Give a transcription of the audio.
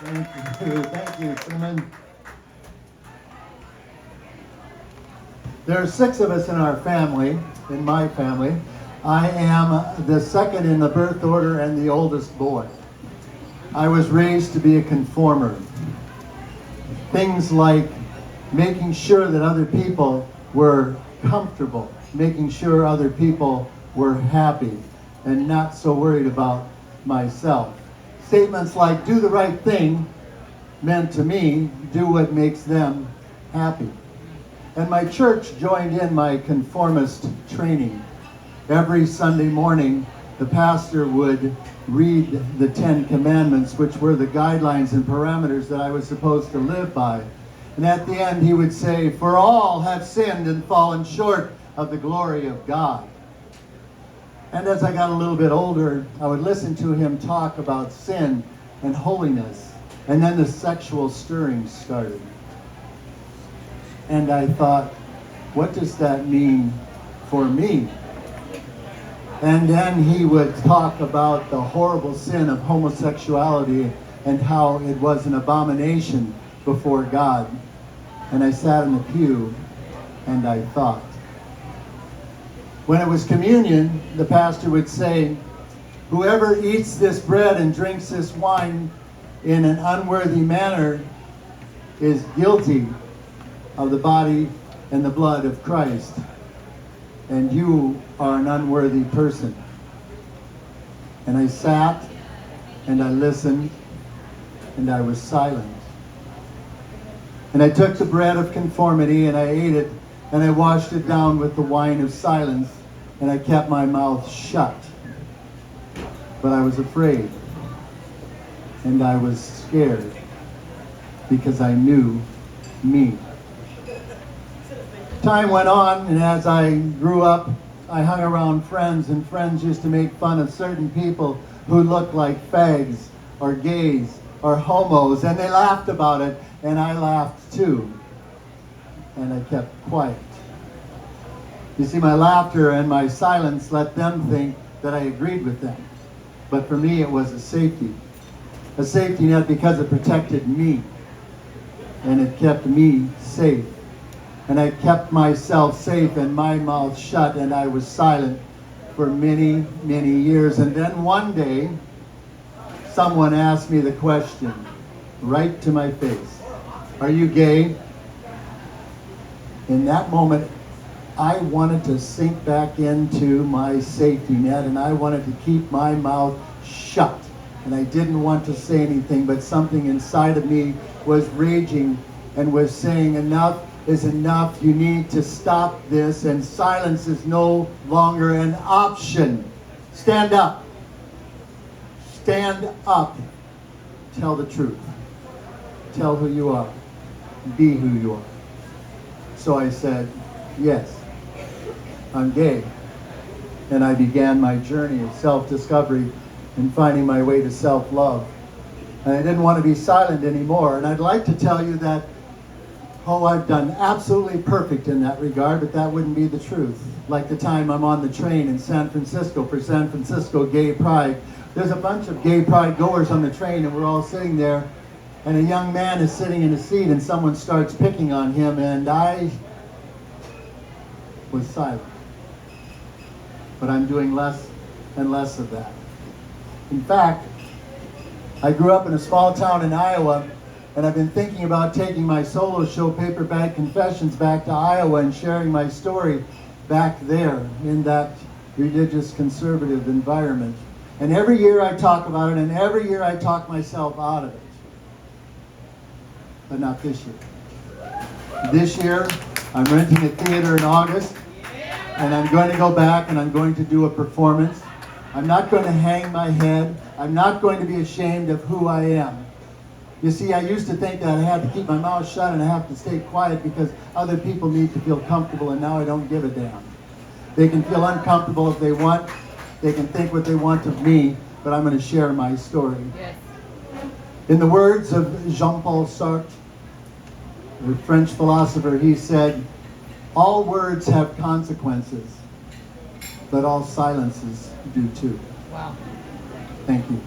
Thank you, Smiens. There are 6 of us in our family, in my family. I am the second in the birth order and the oldest boy. I was raised to be a conformer. Things like making sure that other people were comfortable, making sure other people were happy, and not so worried about myself. Statements like, do the right thing, meant to me, do what makes them happy. And my church joined in my conformist training. Every Sunday morning, the pastor would read the 10 Commandments, which were the guidelines and parameters that I was supposed to live by. And at the end, he would say, "For all have sinned and fallen short of the glory of God." And as I got a little bit older, I would listen to him talk about sin and holiness. And then the sexual stirring started. And I thought, what does that mean for me? And then he would talk about the horrible sin of homosexuality and how it was an abomination before God. And I sat in the pew and I thought. When it was communion, the pastor would say, "Whoever eats this bread and drinks this wine in an unworthy manner is guilty of the body and the blood of Christ. And you are an unworthy person." And I sat and I listened and I was silent. And I took the bread of conformity and I ate it and I washed it down with the wine of silence and I kept my mouth shut. But I was afraid and I was scared because I knew me. Time went on, and as I grew up, I hung around friends, and friends used to make fun of certain people who looked like fags or gays or homos, and they laughed about it, and I laughed too. And I kept quiet. You see, my laughter and my silence let them think that I agreed with them. But for me, it was a safety net because it protected me, and it kept me safe. And I kept myself safe and my mouth shut, and I was silent for many, many years. And then one day, someone asked me the question, right to my face, "Are you gay?" In that moment, I wanted to sink back into my safety net, and I wanted to keep my mouth shut. And I didn't want to say anything, but something inside of me was raging and was saying, enough is enough. You need to stop this, and silence is no longer an option. Stand up. Stand up. Tell the truth. Tell who you are. Be who you are. So I said, yes, I'm gay. And I began my journey of self-discovery and finding my way to self-love. And I didn't want to be silent anymore. And I'd like to tell you that I've done absolutely perfect in that regard, but that wouldn't be the truth. Like the time I'm on the train in San Francisco for San Francisco Gay Pride. There's a bunch of gay pride goers on the train, and we're all sitting there, and a young man is sitting in a seat, and someone starts picking on him, and I was silent. But I'm doing less and less of that. In fact, I grew up in a small town in Iowa, and I've been thinking about taking my solo show, Paper Bag Confessions, back to Iowa and sharing my story back there in that religious conservative environment. And every year I talk about it, and every year I talk myself out of it. But not this year. This year, I'm renting a theater in August, and I'm going to go back and I'm going to do a performance. I'm not going to hang my head. I'm not going to be ashamed of who I am. You see, I used to think that I had to keep my mouth shut and I have to stay quiet because other people need to feel comfortable, and now I don't give a damn. They can feel uncomfortable if they want. They can think what they want of me, but I'm going to share my story. Yes. In the words of Jean-Paul Sartre, the French philosopher, he said, "All words have consequences, but all silences do too." Wow. Thank you.